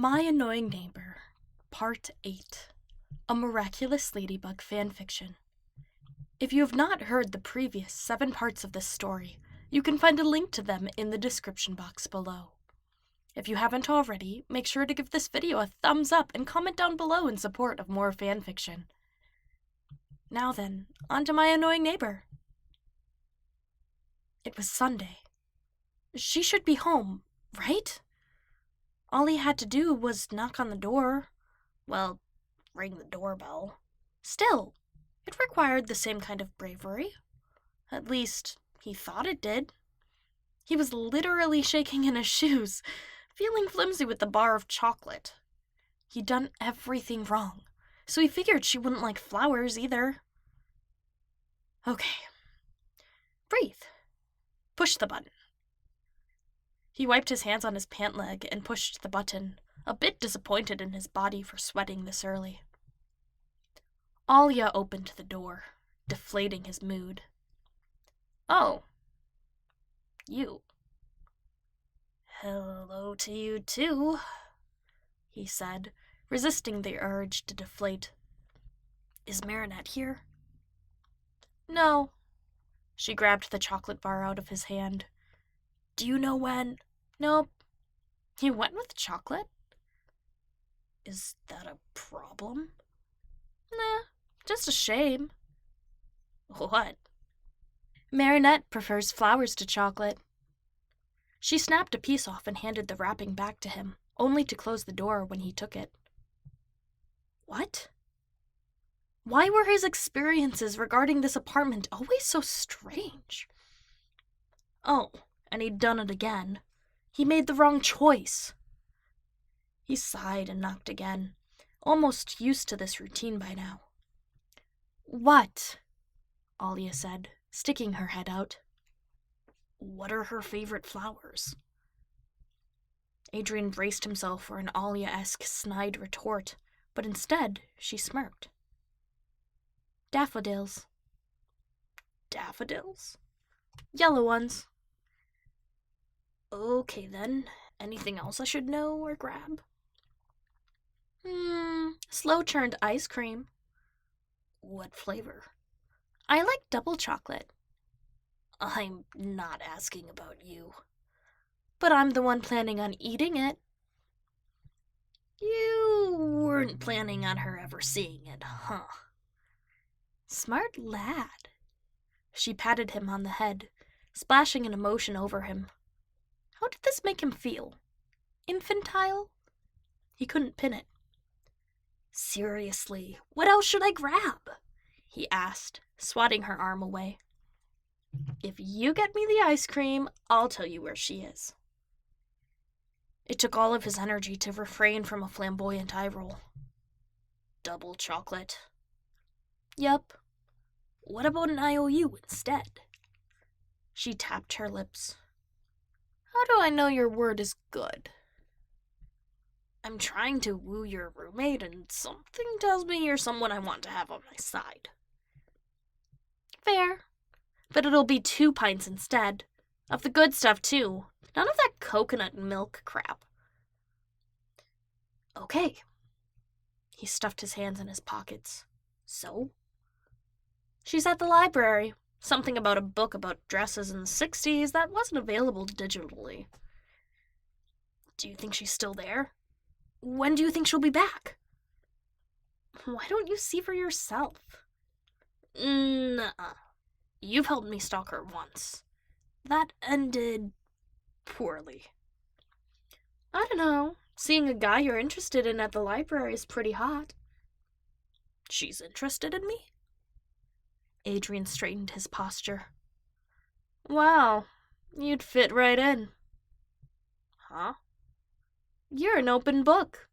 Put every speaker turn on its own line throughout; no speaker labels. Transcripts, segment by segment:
My Annoying Neighbor, Part 8, a Miraculous Ladybug Fanfiction. If you have not heard the previous 7 parts of this story, you can find a link to them in the description box below. If you haven't already, make sure to give this video a thumbs up and comment down below in support of more fanfiction. Now then, on to My Annoying Neighbor. It was Sunday. She should be home, right? All he had to do was knock on the door. Well, ring the doorbell. Still, it required the same kind of bravery. At least, he thought it did. He was literally shaking in his shoes, feeling flimsy with the bar of chocolate. He'd done everything wrong, so he figured she wouldn't like flowers either. Okay. Breathe. Push the button. He wiped his hands on his pant leg and pushed the button, a bit disappointed in his body for sweating this early. Alia opened the door, deflating his mood. Oh. You. Hello to you too, he said, resisting the urge to deflate. Is Marinette here? No. She grabbed the chocolate bar out of his hand. Do you know when? Nope. You went with chocolate? Is that a problem? Nah, just a shame. What? Marinette prefers flowers to chocolate. She snapped a piece off and handed the wrapping back to him, only to close the door when he took it. What? Why were his experiences regarding this apartment always so strange? Oh, and he'd done it again. He made the wrong choice. He sighed and knocked again, almost used to this routine by now. What? Alia said, sticking her head out. What are her favorite flowers? Adrien braced himself for an Alia-esque snide retort, but instead she smirked. Daffodils. Daffodils? Yellow ones. Okay then, anything else I should know or grab? Slow-churned ice cream. What flavor? I like double chocolate. I'm not asking about you. But I'm the one planning on eating it. You weren't planning on her ever seeing it, huh? Smart lad. She patted him on the head, splashing an emotion over him. How did this make him feel? Infantile? He couldn't pin it. Seriously, what else should I grab? He asked, swatting her arm away. If you get me the ice cream, I'll tell you where she is. It took all of his energy to refrain from a flamboyant eye roll. Double chocolate. Yup. What about an IOU instead? She tapped her lips. How do I know your word is good? I'm trying to woo your roommate, and something tells me you're someone I want to have on my side. Fair. But it'll be 2 pints instead. Of the good stuff, too. None of that coconut milk crap. Okay. He stuffed his hands in his pockets. So? She's at the library. Something about a book about dresses in the 60s that wasn't available digitally. Do you think she's still there? When do you think she'll be back? Why don't you see for yourself? Nuh-uh. You've helped me stalk her once. That ended poorly. I don't know. Seeing a guy you're interested in at the library is pretty hot. She's interested in me? Adrien straightened his posture. Wow, you'd fit right in. Huh? You're an open book.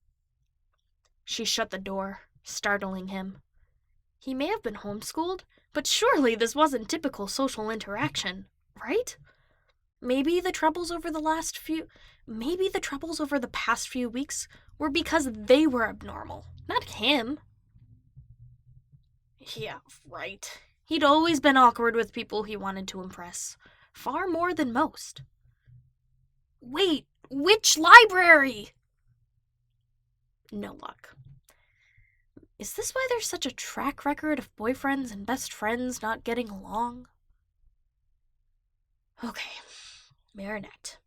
She shut the door, startling him. He may have been homeschooled, but surely this wasn't typical social interaction, right? Maybe the troubles over the past few weeks were because they were abnormal, not him. Yeah, right. He'd always been awkward with people he wanted to impress, far more than most. Wait, which library? No luck. Is this why there's such a track record of boyfriends and best friends not getting along? Okay, Marinette.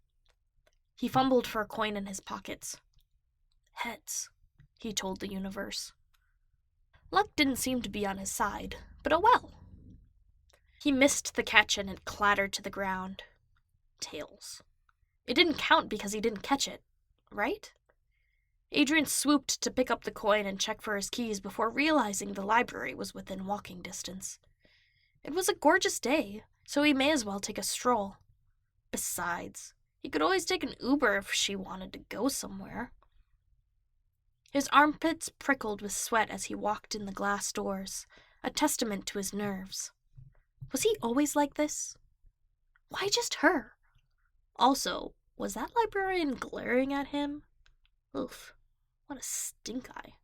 He fumbled for a coin in his pockets. Heads, he told the universe. Luck didn't seem to be on his side, but oh well. He missed the catch and it clattered to the ground. Tails. It didn't count because he didn't catch it, right? Adrien swooped to pick up the coin and check for his keys before realizing the library was within walking distance. It was a gorgeous day, so he may as well take a stroll. Besides, he could always take an Uber if she wanted to go somewhere. His armpits prickled with sweat as he walked in the glass doors, a testament to his nerves. Was he always like this? Why just her? Also, was that librarian glaring at him? Oof, what a stink eye.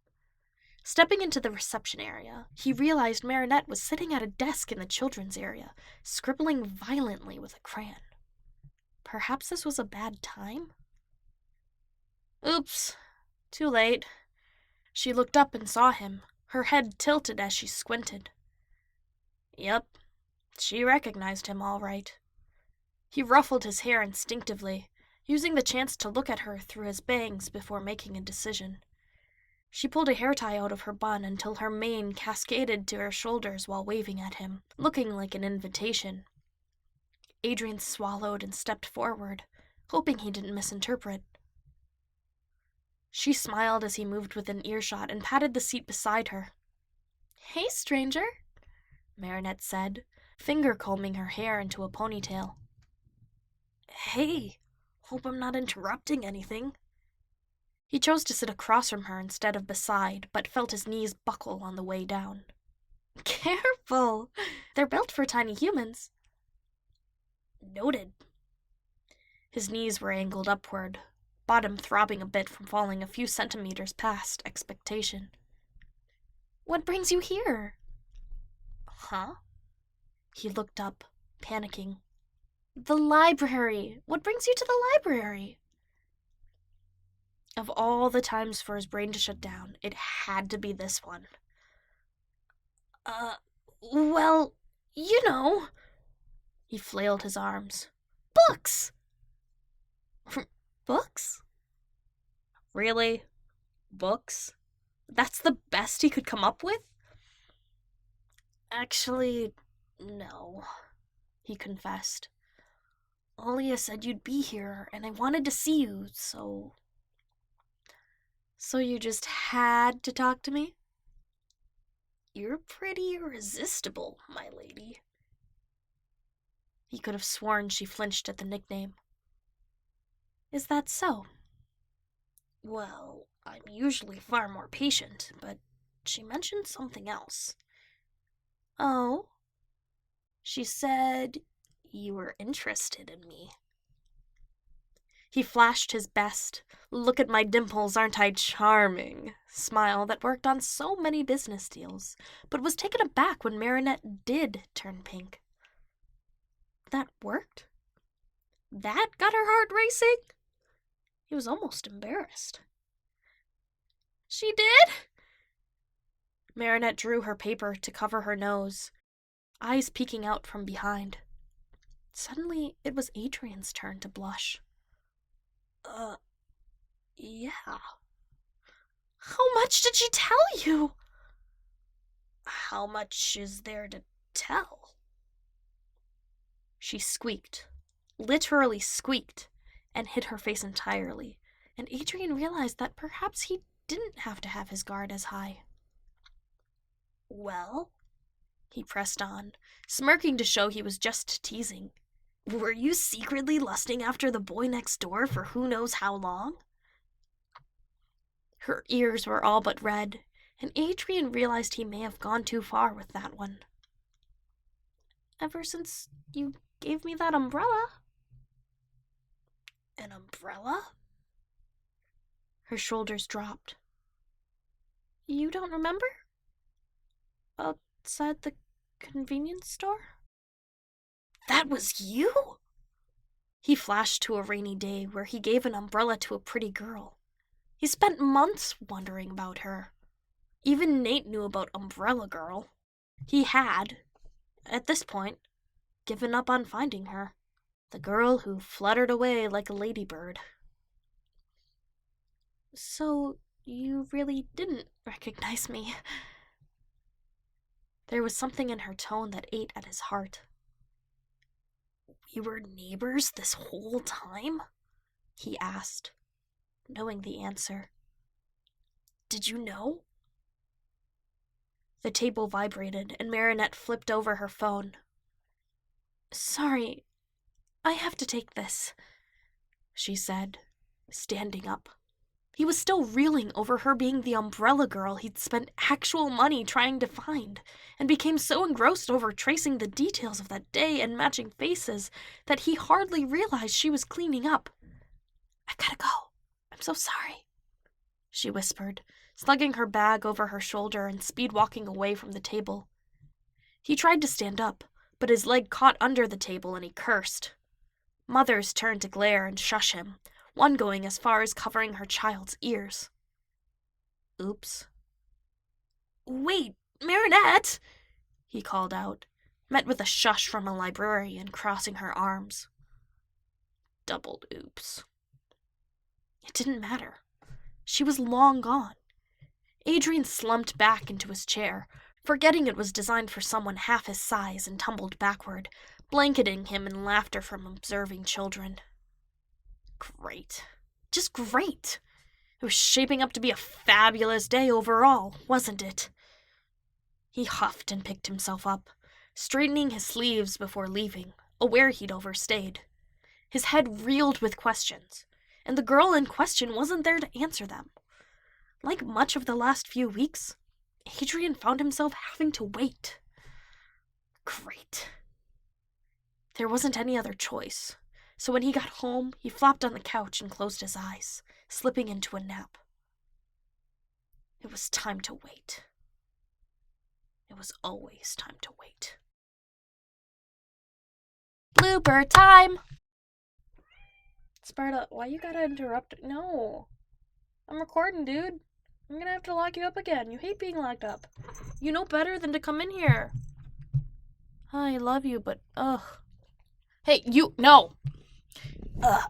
Stepping into the reception area, he realized Marinette was sitting at a desk in the children's area, scribbling violently with a crayon. Perhaps this was a bad time? Oops, too late. She looked up and saw him, her head tilted as she squinted. Yep, she recognized him all right. He ruffled his hair instinctively, using the chance to look at her through his bangs before making a decision. She pulled a hair tie out of her bun until her mane cascaded to her shoulders while waving at him, looking like an invitation. Adrien swallowed and stepped forward, hoping he didn't misinterpret. She smiled as he moved within earshot and patted the seat beside her. Hey, stranger, Marinette said, finger-combing her hair into a ponytail. Hey, hope I'm not interrupting anything. He chose to sit across from her instead of beside, but felt his knees buckle on the way down. Careful! They're built for tiny humans. Noted. His knees were angled upward, bottom throbbing a bit from falling a few centimeters past expectation. What brings you here? Huh? He looked up, panicking. The library! What brings you to the library? Of all the times for his brain to shut down, it had to be this one. Well, you know. He flailed his arms. Books! Books? Really? Books? That's the best he could come up with? Actually, no, he confessed. Alia said you'd be here, and I wanted to see you, so... So you just had to talk to me? You're pretty irresistible, my lady. He could have sworn she flinched at the nickname. Is that so? Well, I'm usually far more patient, but she mentioned something else. Oh? She said you were interested in me. He flashed his best, look at my dimples, aren't I charming, smile that worked on so many business deals, but was taken aback when Marinette did turn pink. That worked? That got her heart racing? He was almost embarrassed. She did? Marinette drew her paper to cover her nose, eyes peeking out from behind. Suddenly, it was Adrien's turn to blush. Yeah. How much did she tell you? How much is there to tell? She squeaked, literally squeaked, and hid her face entirely, and Adrien realized that perhaps he didn't have to have his guard as high. Well, he pressed on, smirking to show he was just teasing. Were you secretly lusting after the boy next door for who knows how long? Her ears were all but red, and Adrien realized he may have gone too far with that one. Ever since you gave me that umbrella. An umbrella? Her shoulders dropped. You don't remember? Outside the convenience store? That was you? He flashed to a rainy day where he gave an umbrella to a pretty girl. He spent months wondering about her. Even Nate knew about Umbrella Girl. He had, at this point, given up on finding her. The girl who fluttered away like a ladybird. So, you really didn't recognize me. There was something in her tone that ate at his heart. We were neighbors this whole time? He asked, knowing the answer. Did you know? The table vibrated, and Marinette flipped over her phone. Sorry, I have to take this, she said, standing up. He was still reeling over her being the Umbrella Girl he'd spent actual money trying to find, and became so engrossed over tracing the details of that day and matching faces that he hardly realized she was cleaning up. I gotta go. I'm so sorry, she whispered, slugging her bag over her shoulder and speed-walking away from the table. He tried to stand up, but his leg caught under the table and he cursed. Mothers turned to glare and shush him, one going as far as covering her child's ears. Oops. Wait, Marinette! He called out, met with a shush from a librarian crossing her arms. Doubled oops. It didn't matter. She was long gone. Adrien slumped back into his chair, forgetting it was designed for someone half his size, and tumbled backward, blanketing him in laughter from observing children. Great. Just great. It was shaping up to be a fabulous day overall, wasn't it? He huffed and picked himself up, straightening his sleeves before leaving, aware he'd overstayed. His head reeled with questions, and the girl in question wasn't there to answer them. Like much of the last few weeks, Adrien found himself having to wait. Great. There wasn't any other choice, so when he got home, he flopped on the couch and closed his eyes, slipping into a nap. It was time to wait. It was always time to wait. Blooper time! Sparta, why you gotta interrupt? No. I'm recording, dude. I'm gonna have to lock you up again. You hate being locked up. You know better than to come in here. I love you, but ugh. Hey, no!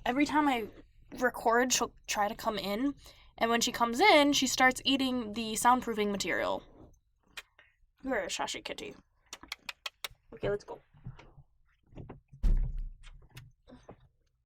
Every time I record, she'll try to come in, and when she comes in, she starts eating the soundproofing material. You're a shashy kitty. Okay, let's go.